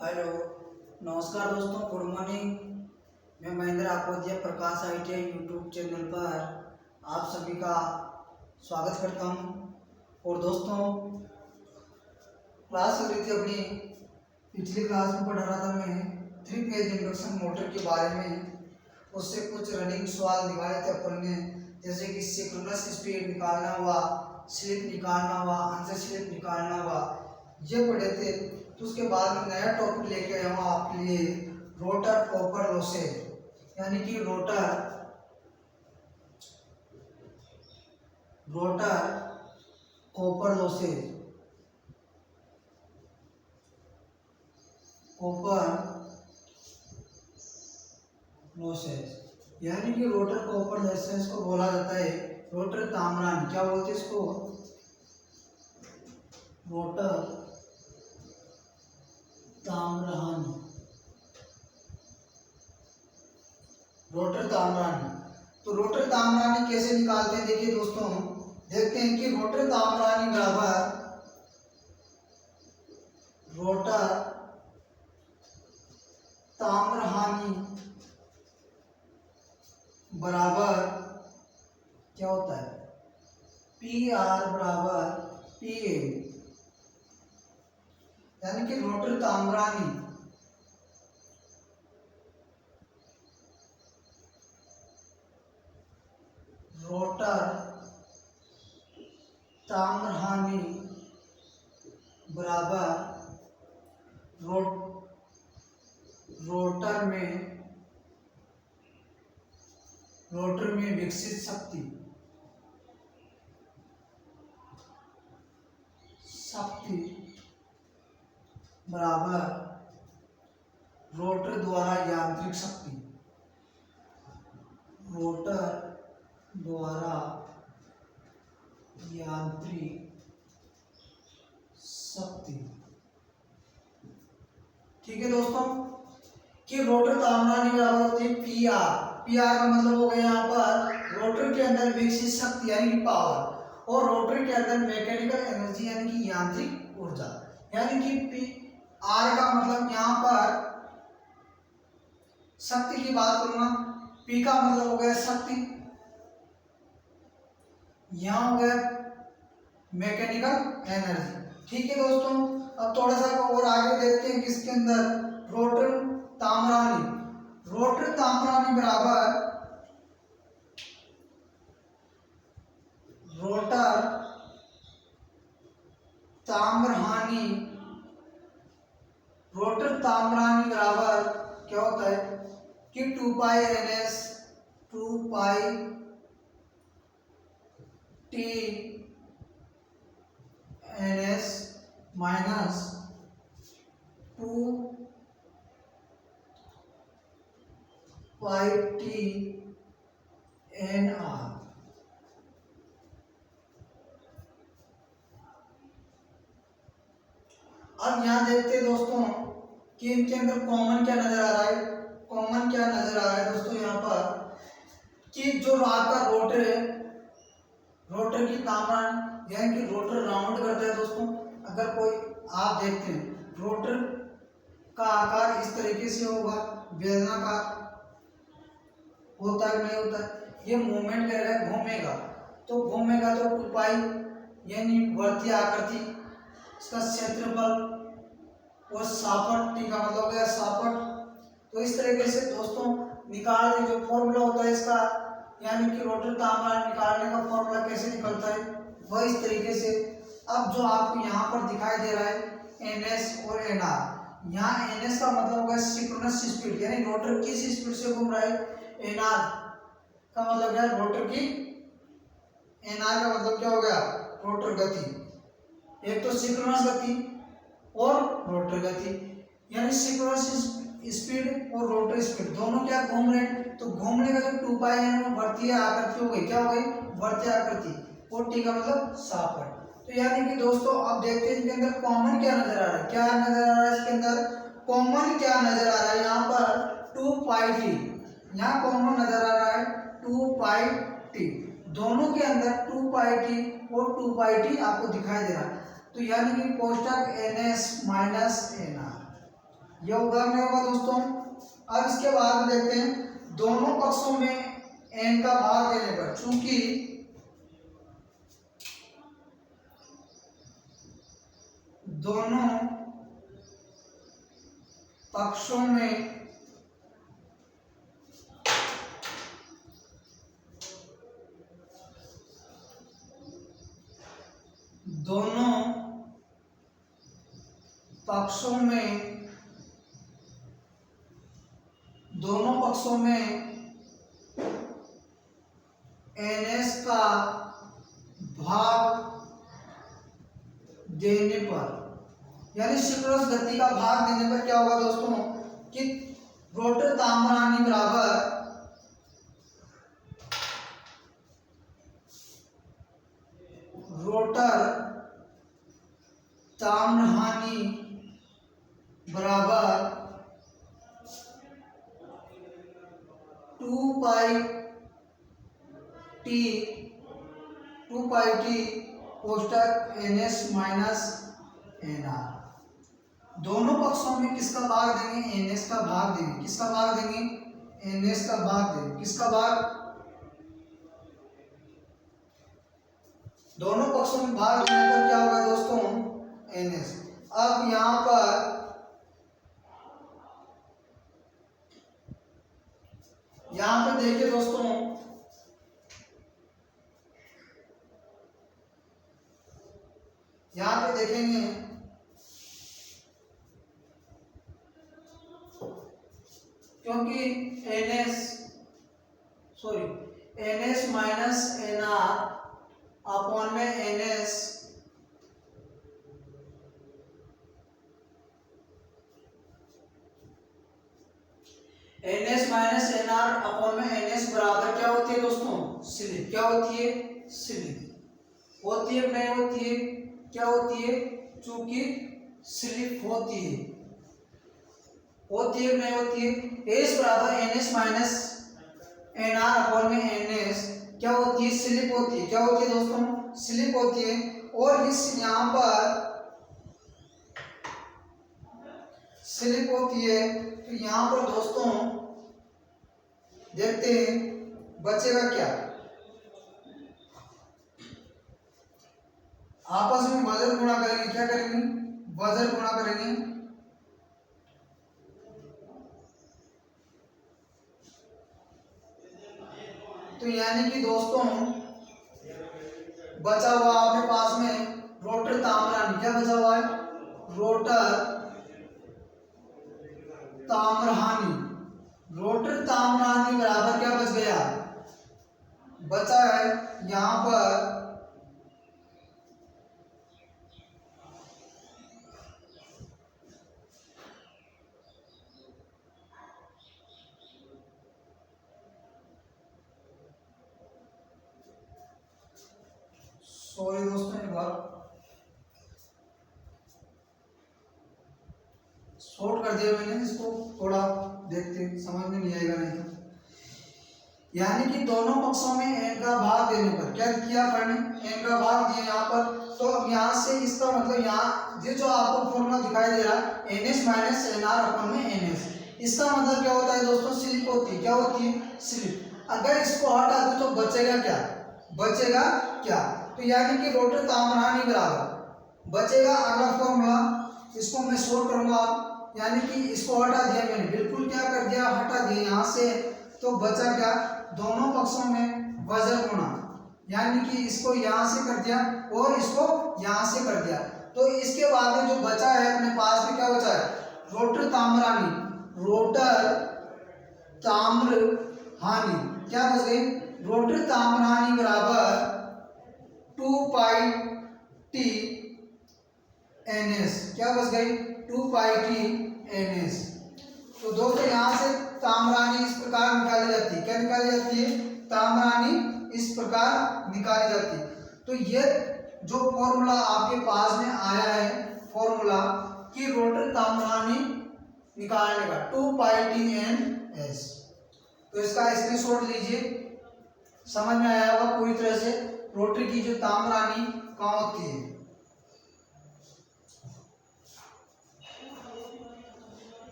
Hello, नमस्कार दोस्तों, good morning. मैं महेंद्र आपोदिया प्रकाश ITI यूट्यूब चैनल पर आप सभी का स्वागत करता हूं। और दोस्तों, क्लास हो रही थी अपनी, पिछली क्लास में पढ़ा रहा था मैं 3 फेज इंडक्शन मोटर के बारे में। उससे कुछ रनिंग सवाल निकाले थे अपन ने, जैसे कि सिंक्रोनस स्पीड निकालना हुआ, स्लिप निकालना हुआ, आंसर स्लिप निकालना हुआ, ये पढ़े थे। तो उसके बाद में नया टॉपिक लेके आया हूँ आपके लिए, रोटर कॉपर लॉसेज, यानी कि रोटर कॉपर लॉसेज, यानी कि रोटर कॉपर लॉसेज को बोला जाता है रोटर ताम्रान। क्या बोलते हैं इसको? रोटर ताम्रहानी। तो रोटर ताम्रहानी कैसे निकालते हैं? देखिए दोस्तों, देखते हैं कि रोटर ताम्रहानी बराबर क्या होता है? PR बराबर PA, यानी कि रोटर ताम्रहानी बराबर रोटर में विकसित शक्ति बराबर रोटर द्वारा यांत्रिक शक्ति। ठीक है दोस्तों, कि रोटर ताम्रहानी बराबर होती है PR का मतलब हो गया यहाँ पर रोटर के अंदर विकसित शक्ति यानी कि पावर, और रोटर के अंदर मैकेनिकल एनर्जी यानी कि यांत्रिक ऊर्जा। यानी कि R का मतलब यहाँ पर शक्ति की बात करूंगा, P का मतलब हो गया शक्ति, यहाँ हो गया मैकेनिकल एनर्जी। ठीक है दोस्तों, अब थोड़ा सा और आगे देखते हैं किसके अंदर, रोटर ताम्रहानी बराबर रोटर ताम्रहानी बराबर क्या होता है कि 2 पाई T NS माइनस 2 पाई T NR। अब यहाँ देखते हैं दोस्तों कि इनके अंदर कॉमन क्या नजर आ रहा है दोस्तों, यहाँ पर कि जो आपका रोटर है, रोटर की ताम्रहानी यानी कि रोटर राउंड करता है दोस्तों। अगर कोई आप देखते हैं रोटर का आकार इस तरीके से होगा, बेलनाकार होता है नहीं होता है, ये मूवमेंट करेगा, घूमेगा तो 2 पाई यानी वर्तीय आकृति, इसका क्षेत्रफल और सापट, T का मतलब हो गया सापट। तो इस तरीके से दोस्तों निकालने जो फॉर्मूला होता है इसका, यानी कि रोटर ताम्रहानी निकालने का फॉर्मूला कैसे निकलता है वह इस तरीके से। अब जो आपको यहाँ पर दिखाई दे रहा है NS और NR, यहाँ NS का मतलब होगा सिंक्रोनस स्पीड, यानी रोटर किस स्पीड से घूम रहा है। NR का मतलब क्या है, रोटर की, NR का मतलब क्या हो गया, रोटर गति। एक तो सिंक्रोनस गति और रोटर गति, यानी सिंक्रोनस स्पीड और रोटर स्पीड दोनों क्या घूम रहे हैं। तो घूमने का जो 2 पाई है वर्तीय आकृति हो गई, क्या हो गई, वर्तीय आकृति, और T का मतलब सापट। तो यानी कि दोस्तों अब देखते हैं इसके अंदर कॉमन क्या नजर आ रहा है, इसके अंदर कॉमन क्या नजर आ रहा है, यहाँ पर 2 पाई T, यहाँ कॉमन नजर आ रहा है 2 पाई T, दोनों के अंदर 2 पाई T और 2 पाई T आपको दिखाई दे रहा है। तो यानी कि कोष्टक NS माइनस NR, ये होगा नहीं होगा दोस्तों। अब इसके बाद में देखते हैं दोनों पक्षों में n का भाग देने पर, चूंकि दोनों पक्षों में दोनों पक्षों में ns का भाग देने पर, यानी सिंक्रोनस गति का भाग देने पर क्या होगा दोस्तों कि रोटर ताम्रहानि बराबर रोटर ताम्रहानि बराबर 2 pi T कोष्टक ns minus nr। दोनों पक्षों में किसका भाग देंगे, ns का भाग देंगे। किसका भाग देंगे, ns का भाग देंगे। किसका भाग, दोनों पक्षों में भाग देने पर क्या होगा दोस्तों, ns। अब यहाँ पे देखिए दोस्तों, यहाँ पे देखेंगे क्योंकि ns माइनस nr अपॉन में ns माइनस nr अपॉन में ns बराबर क्या होती है दोस्तों, स्लिप। क्या होती है, स्लिप होती है, नहीं होती है, क्या होती है, चूंकि स्लिप होती है, नहीं होती है। s बराबर ns माइनस nr अपॉन में ns क्या होती है, स्लिप होती है। क्या होती है दोस्तों, स्लिप होती है। और इस यहाँ पर स्लिप होती है, तो यहाँ पर दोस्तों देखते हैं बचेगा क्या, आपस में वजन गुणा करेंगे। क्या करेंगे, वजन गुणा करेंगे। तो यानी कि दोस्तों बचा हुआ आपके पास में रोटर ताम्रहानि, क्या बचा हुआ है, रोटर ताम्रहानि। रोटर ताम्रहानि बराबर क्या बच गया, बचा है यहाँ पर सॉरी दोस्तों, एक बार शॉर्ट कर दिया मैंने, इसको थोड़ा देखते समझ में नहीं आएगा नहीं तो। यानी कि दोनों पक्षों में n का भाग देने पर क्या किया मैंने, n का भाग दिया यहाँ पर। तो अब यहाँ से इसका मतलब यहाँ ये जो आपको फॉर्मूला दिखाई दे रहा है ns माइनस nr अपॉन में ns, इसका मतलब क्या होता है दोस्तों, स्लिप होती है। क्या होती है, स्लिप। अगर इसको हटा दूं तो बचेगा क्या, बचेगा क्या, तो यानी कि रोटर ताम्रहानि बराबर बचेगा अगला फॉर्मूला, इसको मैं सोल्व करूंगा। यानी कि इसको हटा दिया मैंने, बिल्कुल क्या कर दिया, हटा दिया यहाँ से। तो बचा क्या, दोनों पक्षों में वजन गुणा, यानी कि इसको यहाँ से कर दिया और इसको यहाँ से कर दिया। तो इसके बाद में जो बचा है अपने पास में क्या बचा है, रोटर ताम्रहानि, रोटर ताम्रहानि क्या बच गई, रोटर ताम्रहानि बराबर 2 पाई टी ns। क्या बच गई, 2 पाई टी ns। तो दोस्तों यहाँ से ताम्रहानि इस प्रकार निकाली जाती है। क्या निकाली जाती है, ताम्रहानि इस प्रकार निकाली जाती है। तो ये जो फॉर्मूला आपके पास में आया है, फॉर्मूला कि रोटर ताम्रहानि निकालने का 2 पाई टी एन एस, तो इसका स्क्रीनशॉट लीजिए, समझ में आया होगा पूरी तरह से रोटर की जो ताम्रहानि कहाँ होती है।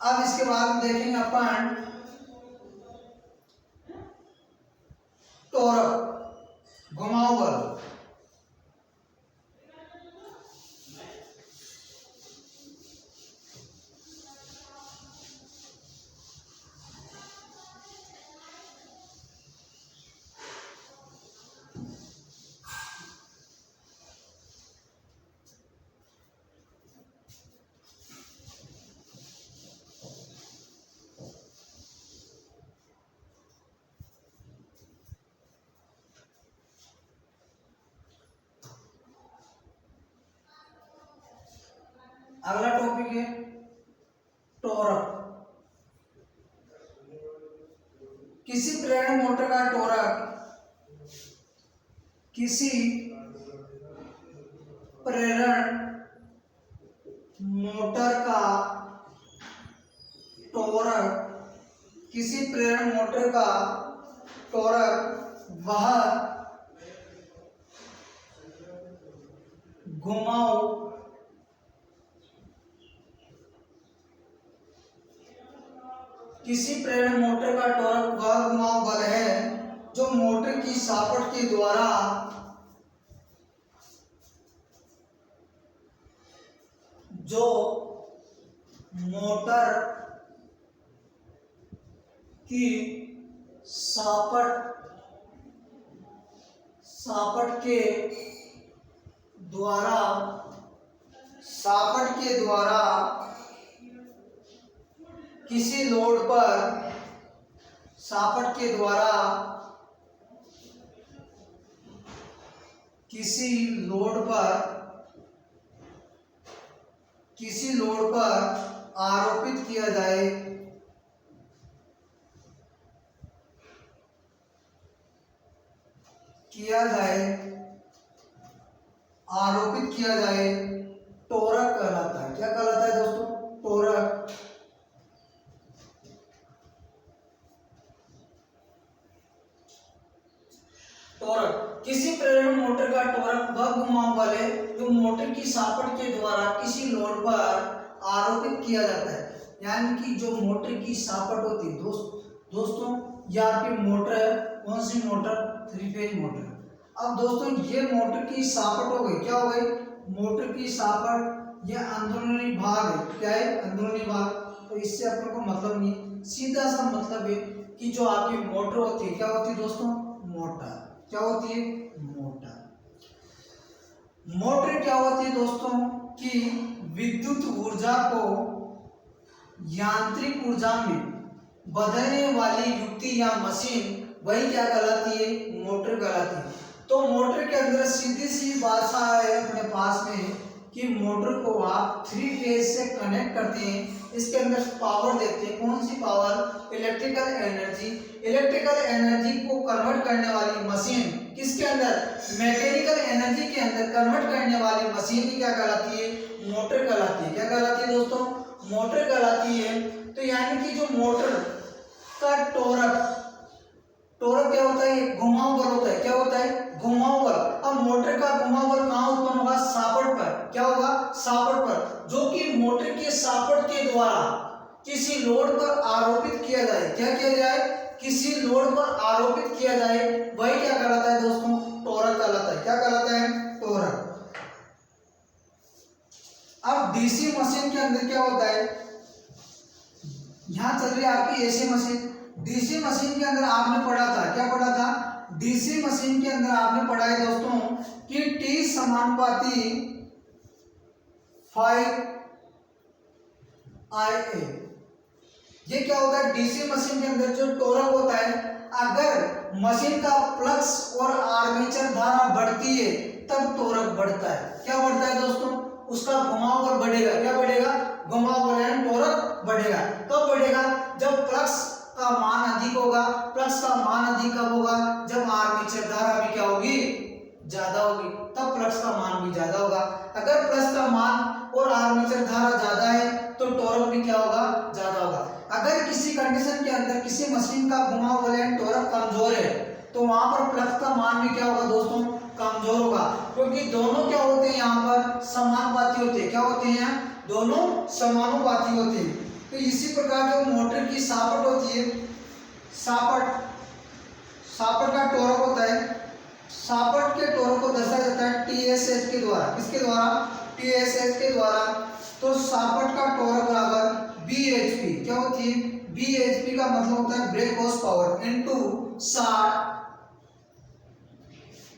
अब इसके बाद देखेंगे अपन टॉर्क, घुमाव बल। अगला टॉपिक है टॉर्क। किसी प्रेरण मोटर का टॉर्क किसी प्रेरण मोटर का टॉर्क किसी प्रेरण मोटर का टॉर्क वह घुमाव किसी प्रेरण मोटर का टॉर्क वह घुमाव बल है जो मोटर की सापट के द्वारा की सापट के द्वारा किसी लोड पर आरोपित किया जाए टॉर्क कहलाता है। क्या कहलाता है दोस्तों? टॉर्क। किसी प्रेरण मोटर का टॉर्क वह घुमाव बल है जो मोटर की सापट के द्वारा किसी लोड पर आरोपित किया जाता है। यानी कि जो मोटर की सापट होती है दोस्तों ये आपकी मोटर है। कौन सी मोटर? 3 phase motor. अब दोस्तों ये मोटर की सापट हो गई। क्या हो गई? मोटर की सापट ये अंदरूनी भाग है। क्या है? अंदरूनी भाग। तो इससे अपन को मतलब नहीं, सीधा सा मतलब है कि जो आपकी मोटर होती है क्या होती है दोस्तों? मोटर। क्या होती है? मोटर। मोटर क्या होती है दोस्तों? कि विद्युत ऊर्जा को यांत्रिक ऊर्जा में बदलने वाली युक्ति या मशीन वही क्या कहलाती है? मोटर कहलाती है। तो मोटर के अंदर सीधी सी भाषा है अपने पास में कि मोटर को आप 3 फेज से कनेक्ट करते हैं, इसके अंदर पावर देते हैं। कौन सी power? Electrical energy. Electrical energy को कन्वर्ट करने वाली मशीन किसके अंदर? मैकेनिकल एनर्जी के अंदर कन्वर्ट करने वाली मशीन ही क्या कहलाती है? मोटर कहलाती है। क्या कहलाती है दोस्तों? मोटर कहलाती है। तो यानी कि जो मोटर का टॉर्क क्या होता है? घुमाव बल होता है। क्या होता है? घुमाव बल। अब मोटर का घुमाव बल कहाँ उत्पन्न होगा? सापट पर। क्या होगा? सापट पर, जो कि मोटर के सापट के द्वारा किसी लोड पर आरोपित किया जाए। क्या किया जाए? किसी लोड पर आरोपित किया जाए, वही क्या कहलाता है दोस्तों? टॉर्क कहलाता है। क्या कहलाता है? टॉर्क। अब डीसी मशीन के अंदर क्या होता है? यहां चल रही है आपकी एसी मशीन। डीसी मशीन के अंदर आपने पढ़ा था, क्या पढ़ा था? डीसी मशीन के अंदर आपने पढ़ा है दोस्तों कि T समानुपाती 5 IA। ये क्या होता है? डीसी मशीन के अंदर जो टॉर्क होता है, अगर मशीन का फ्लक्स और आर्मेचर धारा बढ़ती है तब टॉर्क बढ़ता है। क्या बढ़ता है दोस्तों? उसका घुमाव बल बढ़ेगा। क्या बढ़ेगा? घुमाव बल यानी टॉर्क बढ़ेगा। कब बढ़ेगा? जब फ्लक्स का मान अधिक होगा। फ्लक्स का मान अधिक कब होगा? जब आर्मेचर धारा भी क्या होगी? ज्यादा होगी, तब फ्लक्स का मान भी ज्यादा होगा। अगर फ्लक्स का मान और आर्मेचर धारा ज्यादा है तो टॉर्क भी क्या होगा? ज्यादा होगा। अगर किसी कंडीशन के अंदर किसी मशीन का घुमाव बल यानी टॉर्क कमजोर है तो वहां पर फ्लक्स का मान भी क्या होगा दोस्तों? कमजोर होगा, क्योंकि दोनों क्या होते हैं? यहाँ पर समानुपाती होते हैं। क्या होते हैं? दोनों समानुपाती होते हैं। तो इसी प्रकार जो मोटर की सापट होती है, सापट का टॉर्क होता है, सापट के टॉर्क को दर्शाया जाता है TSH के द्वारा। किसके द्वारा? TSH के द्वारा। तो सापट का टॉर्क बराबर BHP क्या होती है? BHP का मतलब होता है break horse power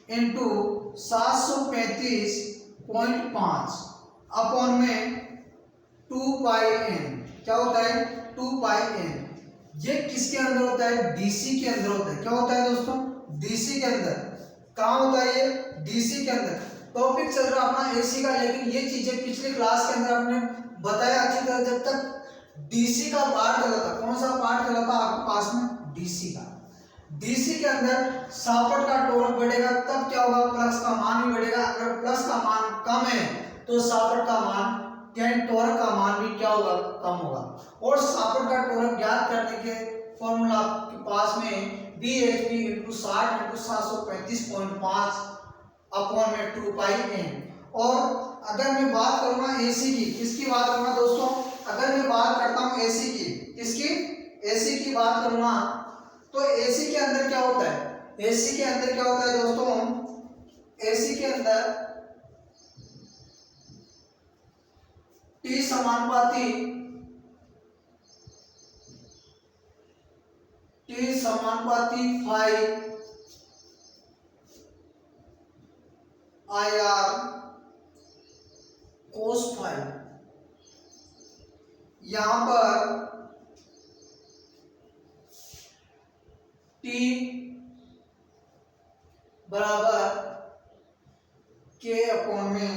into 735.5 upon में 2 पाई n। क्या होता है? 2 पाई n। ये किसके अंदर होता है? DC के अंदर होता है। क्या होता है दोस्तों? DC के अंदर। कहाँ होता है ये? DC के अंदर। टॉपिक चल रहा अपना AC का, लेकिन ये चीजें पिछले क्लास के अंदर हमने बताया अच्छी तरह। जब तक DC का पार्ट चला था, कौन सा पार्ट चला था आपके पास में? DC का। DC के अंदर सापट का टॉर्क बढ़ेगा, तब क्या होगा? प्लस का मान भी बढ़ेगा। अगर प्लस का मान कम है तो सापट का मान यानी टॉर्क का मान भी क्या होगा? कम होगा। और सापट का टॉर्क ज्ञात करने के फॉर्मूला आपके पास में BHP × 60 × 735.5 अपॉन में 2 पाई n। और अगर मैं बात करूंगा AC की, किसकी बात करूंगा दोस्तों? अगर मैं बात करता हूं AC की, किसकी? AC की बात करूंगा तो AC के अंदर क्या होता है? AC के अंदर क्या होता है दोस्तों? AC के अंदर T समानुपाती फाई IR cos फाई। यहां पर T बराबर K अपॉन में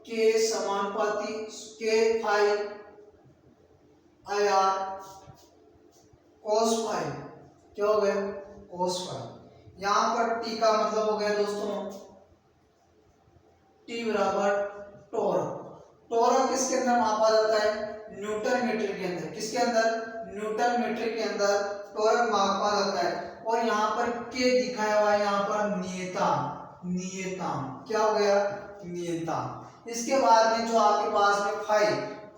K समानुपाती K phi IR cos phi. क्या हो गया? cos phi. यहां पर T का मतलब हो गया दोस्तों T बराबर टॉर्क। टॉर्क किसके अंदर मापा जाता है? न्यूटन मीटर के अंदर। किसके अंदर? न्यूटन मीटर के अंदर टॉर्क मापा जाता है। और यहाँ पर K दिखाया हुआ है, यहाँ पर नियतांक। क्या हो गया? नियतांक। इसके बाद में जो आपके पास में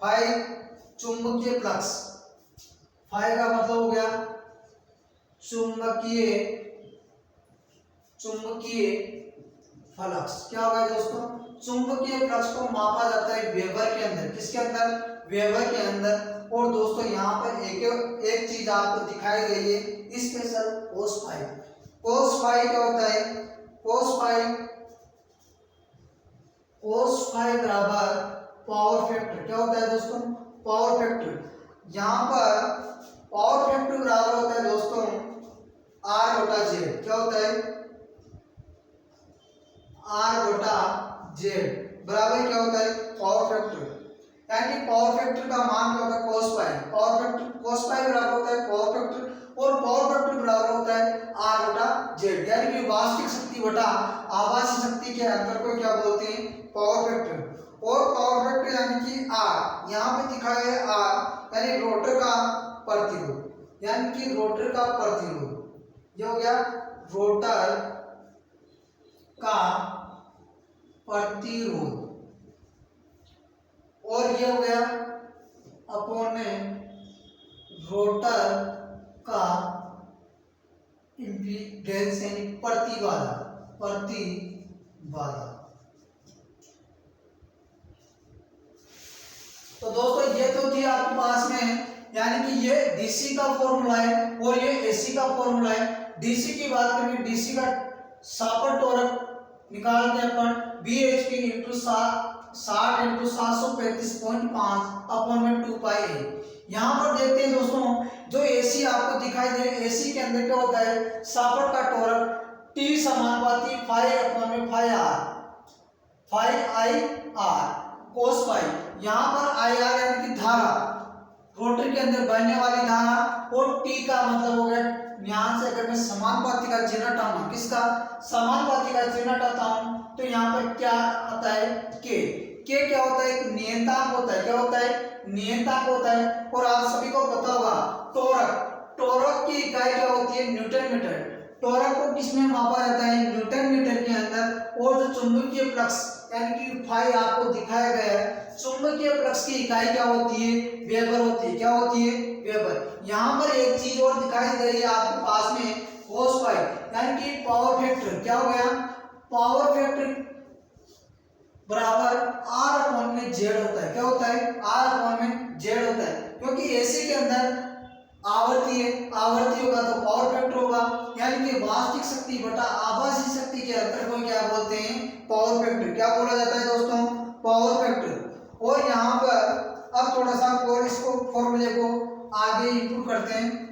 फाई चुंबकीय फ्लक्स। फाई का मतलब हो गया चुंबकीय फ्लक्स। क्या होगा दोस्तों? चुंबकीय फ्लक्स को मापा जाता है वेबर के अंदर। किसके अंदर? वेबर के अंदर। और दोस्तों यहाँ पर एक चीज आपको दिखाई गई है, special cos phi. cos phi क्या होता है? cos फाई बराबर पावर फैक्टर। क्या होता है दोस्तों? Power factor. यहाँ पर पावर फैक्टर बराबर होता है दोस्तों R/Z। क्या होता है? R/Z बराबर क्या होता है? Power factor. यानी पावर फैक्टर का मान क्या होता है? cos phi. cos फाई बराबर होता है पावर फैक्टर, और पावर फैक्टर बराबर होता है R/Z। यानी कि वास्तविक शक्ति बटा आभासी शक्ति के अंतर को क्या बोलते हैं? Power factor. और पावर फैक्टर यानी कि R, यहाँ पे दिखाया है R यानी रोटर का प्रतिरोध। ये हो गया रोटर का प्रतिरोध। और ये हो गया अपॉन में रोटर का इम्पीडेंस यानी प्रतिबाधा। तो दोस्तों ये तो थी आपके पास में, यानी कि ये DC का फॉर्मूला है और ये AC का फॉर्मूला है। DC की बात करेंगे, DC का सापट टॉर्क निकालते हैं अपन BHP × 60 × 735.5 अपॉन में 2 पाई a। यहाँ पर देखते हैं दोस्तों, जो AC आपको दिखाई दे रहा है, AC के अंदर क्या होता है? सापट का टॉर्क T समानुपाती फाई अपॉन में फाई IR cos फाई। यहाँ पर IR यानी कि धारा, रोटर के अंदर बहने वाली धारा, और T का मतलब हो गया, यहाँ से अगर मैं समानुपाती का चिन्ह हटाऊंगा, किसका? समानुपाती का चिन्ह हटाता हूं तो यहाँ पर क्या आता है? K क्या होता है? एक नियतांक होता है। क्या होता है? नियतांक होता है। और आप सभी को पता होगा टॉर्क की इकाई क्या होती है? Newton metre. टॉर्क को किसमें मापा जाता है? न्यूटन मीटर के अंदर। और जो चुंबकीय फ्लक्स यानी कि फाई आपको दिखाया गया है। चुंबकीय फ्लक्स की इकाई क्या होती है? वेबर होती है। क्या होती है? वेबर। यहाँ पर एक चीज और दिखाई दे रही है आपके पास में, cos फाई, यानी कि पावर फैक्टर। क्या हो गया? पावर फैक्टर बराबर आर अपॉन में जेड होता है। क्या होता है? आर अपॉन में जेड होता है, क्योंकि एसी के अंदर आवर्ती है, आवर्ती होगा तो पावर फैक्टर होगा, यानी कि वास्तविक शक्ति बटा आभासी शक्ति के अंतर को क्या बोलते हैं? Power factor. क्या बोला जाता है दोस्तों? Power factor. और यहाँ पर अब थोड़ा सा और इसको फॉर्मूले को आगे इंप्रूव करते हैं।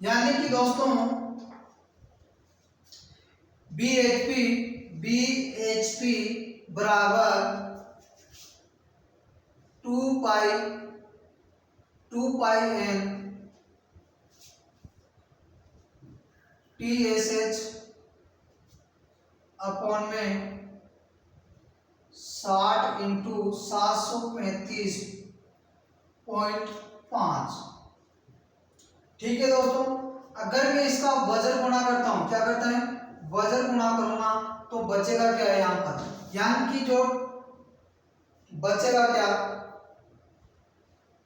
यानी कि दोस्तों BHP बराबर 2 पाई n TSH अपॉन में 60 इंटू 735.5। ठीक है दोस्तों, अगर मैं इसका वजन गुणा करता हूं, क्या करता है? वजन गुणा करूंगा तो बचेगा क्या है यहाँ पर? यानी कि जो बचेगा क्या,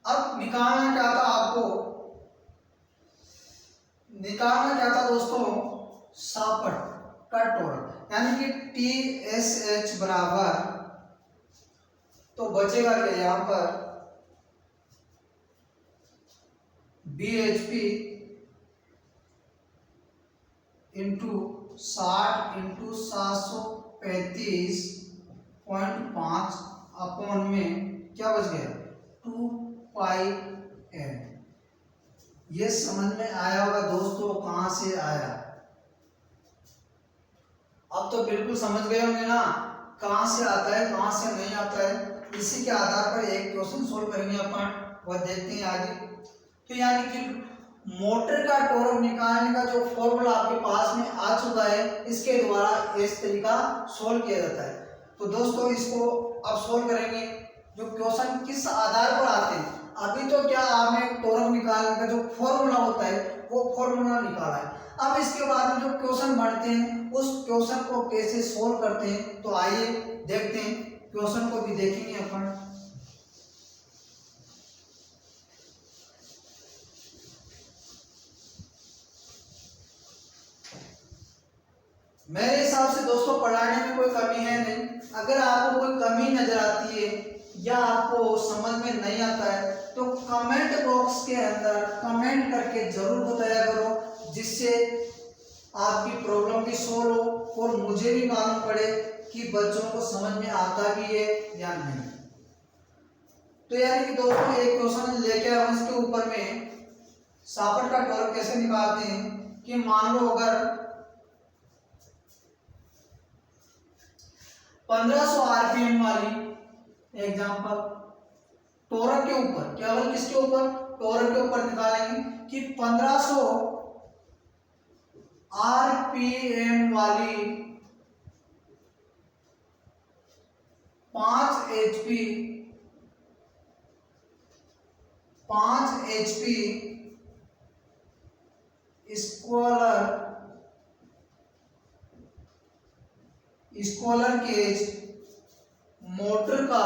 अब निकालना क्या था आपको? निकालना क्या था दोस्तों? सापट का टोरक, यानी कि TSH बराबर, तो बचेगा क्या यहाँ पर? BHP इंटू 60 इंटू 735.5 अपॉन में क्या बच गया? 2 पाई n। ये समझ में आया होगा दोस्तों? कहां से आया? अब तो बिल्कुल समझ गए होंगे ना कहां से आता है, कहां से नहीं आता है। इसी के आधार पर एक क्वेश्चन सोल्व करेंगे अपन, वह देखते हैं आगे। तो यानी कि मोटर का टॉर्क निकालने का जो फॉर्मूला आपके पास में आ चुका है, इसके द्वारा इस तरीका सोल्व किया जाता है। तो दोस्तों इसको अब सोल्व करेंगे। जो क्वेश्चन किस आधार पर आते हैं, अभी तो क्या आपने टॉर्क निकालने का जो फॉर्मूला होता है वो फॉर्मूला निकाला है। अब इसके बाद में जो क्वेश्चन बनते हैं उस क्वेश्चन को कैसे सोल्व करते हैं, तो आइए देखते हैं। क्वेश्चन को भी देखेंगे अपन। मेरे हिसाब से दोस्तों पढ़ाने में कोई कमी है नहीं। अगर आपको कोई कमी नजर आती है या आपको समझ में नहीं आता है तो कमेंट बॉक्स के अंदर कमेंट करके जरूर बताया करो, जिससे आपकी प्रॉब्लम भी सोल्व हो और मुझे भी मालूम पड़े कि बच्चों को समझ में आता भी है या नहीं। तो यानी कि दोस्तों एक क्वेश्चन लेके आए इसके ऊपर में सापट का टॉर्क कैसे निकालते हैं कि मान लो अगर 1500 आरपीएम वाली एग्जांपल टॉर्क के ऊपर, केवल किसके ऊपर? टॉर्क के ऊपर निकालेंगे कि 1500 आरपीएम वाली 5 HP स्क्वालर केज मोटर का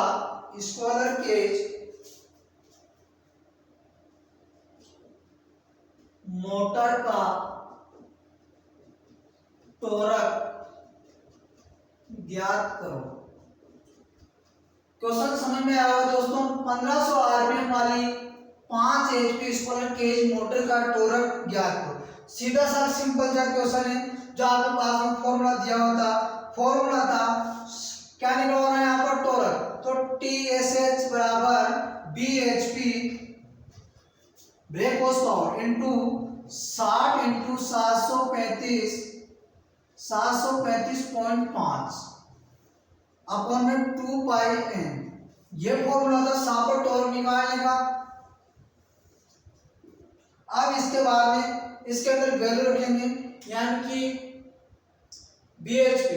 स्क्वालर केज मोटर का टॉर्क ज्ञात करो। क्वेश्चन समझ में आया होगा दोस्तों? 1500 आरपीएम वाली 5 HP स्क्वालर केज मोटर का टॉर्क ज्ञात करो। सीधा सा सिंपल सा क्वेश्चन है। जो आपके पास में फॉर्मूला दिया हुआ था, फॉर्मूला था क्या निकलवाना है यहाँ पर? टॉर्क। तो TSH बराबर BHP break horse power into 60 into 735.5 upon में 2 पाई n। ये फॉर्मूला था सापट टॉर्क निकालने का। अब इसके बाद में इसके अंदर वैल्यू रखेंगे, यानी कि BHP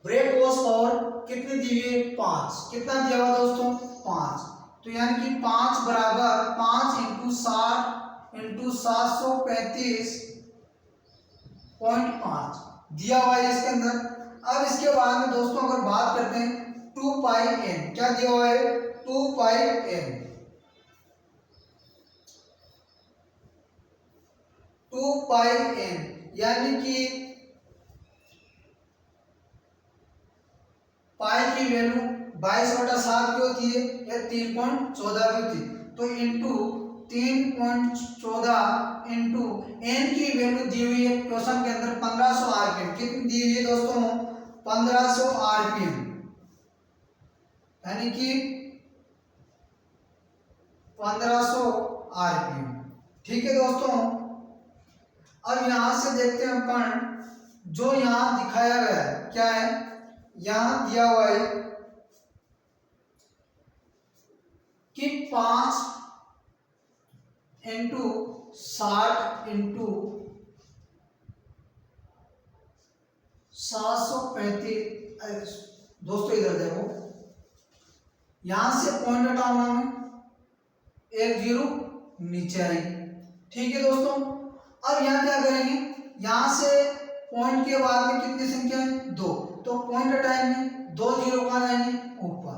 ब्रेक हॉर्स पावर कितनी दी हुई है? 5। कितना दिया हुआ दोस्तों? 5। तो यानी कि 5 बराबर 5 इंटू 60 इंटू 735.5 दिया हुआ है इसके अंदर। अब इसके बाद में दोस्तों अगर बात करते हैं 2 पाई एन, क्या दिया हुआ है 2 पाई एन, 2 पाई एन यानी कि पाई की वैल्यू 22/7 की होती है या 3.14 की होती है, तो इंटू 3.14 इंटू एन की वैल्यू दी हुई है क्वेश्चन के अंदर 1500 आरपीएम। कितनी दी हुई है दोस्तों 1500 आरपीएम, यानी कि 1500 आरपीएम। ठीक है दोस्तों, अब यहां से देखते हैं अपन जो यहां दिखाया गया है क्या है, यहां दिया हुआ है कि 5 इंटू 60 इंटू 735। दोस्तों इधर देखो, यहां से पॉइंट हटाऊंगा मैं, एक जीरो नीचे आएगी। ठीक है दोस्तों, अब यहां क्या करेंगे, यहां से पॉइंट के बाद में कितनी संख्या है 2, तो पॉइंट हटाएंगे, 2 जीरो कहां जाएंगे ऊपर।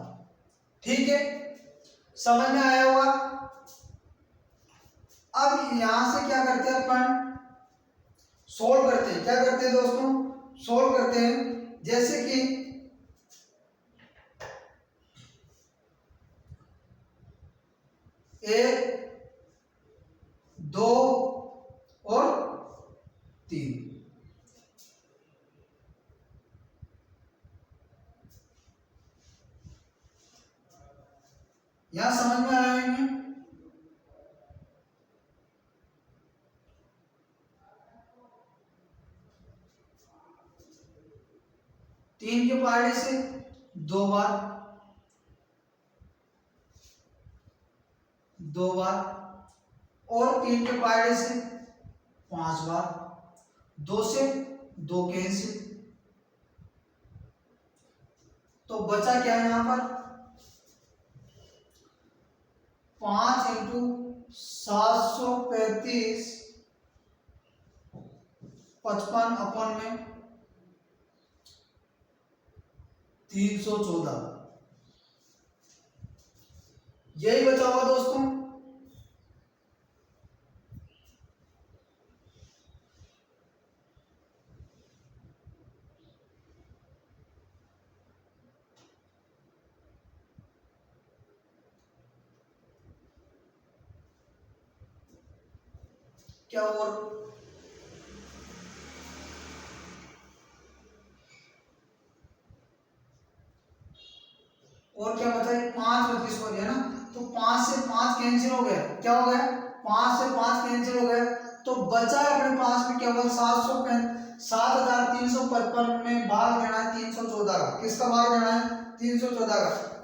ठीक है, समझ में आया होगा। अब यहां से क्या करते हैं अपन, सोल्व करते हैं। क्या करते हैं दोस्तों, सोल्व करते हैं, जैसे कि एक, 2 और 3। यहां समझ में आएंगे। 3 के पहाड़े से 2 बार, 2 बार, और 3 के पहाड़े से 5 बार, 2 से 2 कैंसिल, तो बचा क्या है यहां पर 5 इंटू 735 55 अपन में 314, यही बचा हुआ दोस्तों। क्या और क्या बचा है 5 और 30 हो गया ना, तो 5 से 5 कैंसिल हो गया, क्या हो गया 5 से 5 कैंसिल हो गया, तो बचा है अपने पास में केवल 7355 में भाग देना है 314 का। किसका भाग देना है 314 का।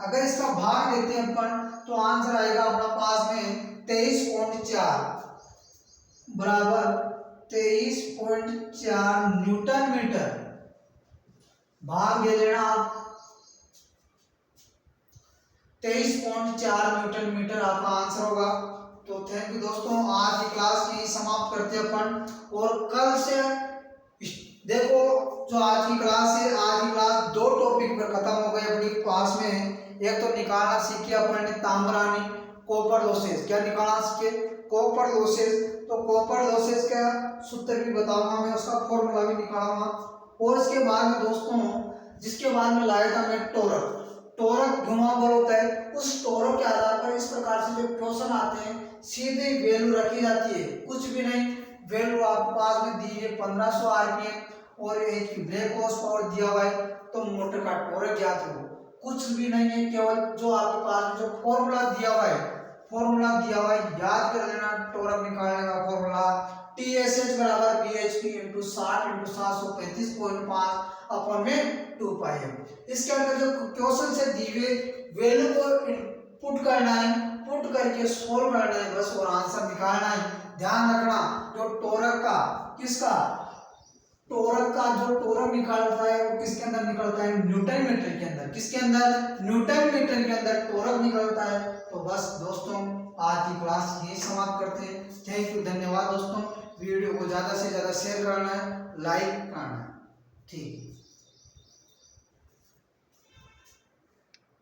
अगर इसका भाग देते हैं अपन तो आंसर आएगा अपना पास में 23.4 बराबर 23.4 न्यूटन मीटर। भाग दे देना आप 23.4 न्यूटन मीटर आपका आंसर होगा। तो थैंक यू दोस्तों, आज की क्लास यही समाप्त करते हैं अपन, और कल से देखो जो आज की क्लास है, आज की क्लास 2 टॉपिक पर खत्म हो गई अपनी पास में। एक तो निकालना सीखे अपन ने तांबरानी कॉपर लॉसेस, क्या निकालना सीखे कॉपर लॉसेस, तो कॉपर लॉसेस का सूत्र भी बताऊंगा मैं, उसका फॉर्मूला भी निकालूंगा। और इसके बाद में दोस्तों जिसके बाद में लाया था मैं टोरक, टोरक घुमावदार होता है, उस टोरक के आधार पर इस प्रकार से जो क्वेश्चन आते हैं सीधे वैल्यू रखी जाती है, कुछ भी नहीं, वैल्यू आपके पास में दी है 1500 आरपीएम और एक ब्रेक हॉर्स पावर दिया हुआ है, तो मोटर का टोरक ज्ञात हो, कुछ भी नहीं है, केवल जो आपके पास जो फॉर्मूला दिया हुआ है, फॉर्मूला दिया हुआ है याद कर लेना। टोरक निकालने का फॉर्मूला TSH बराबर BHP इंटू 60 इंटू 735.5 अपन में 2 पाई है। इसके अंदर जो क्वेश्चन से दी हुई वैल्यू को पुट करना है, पुट करके सोल्व करना है बस, और आंसर निकालना है। ध्यान रखना जो टोरक का किसका टोरक का जो टोरक निकालता है वो किसके अंदर निकलता है? न्यूटन मीटर के अंदर। किसके अंदर? न्यूटन मीटर के अंदर टोरक निकलता है। तो बस दोस्तों आज की क्लास यही समाप्त करते हैं। थैंक यू, धन्यवाद दोस्तों। वीडियो को ज़्यादा से ज़्यादा शेयर करना है, लाइक करना है, ठीक है।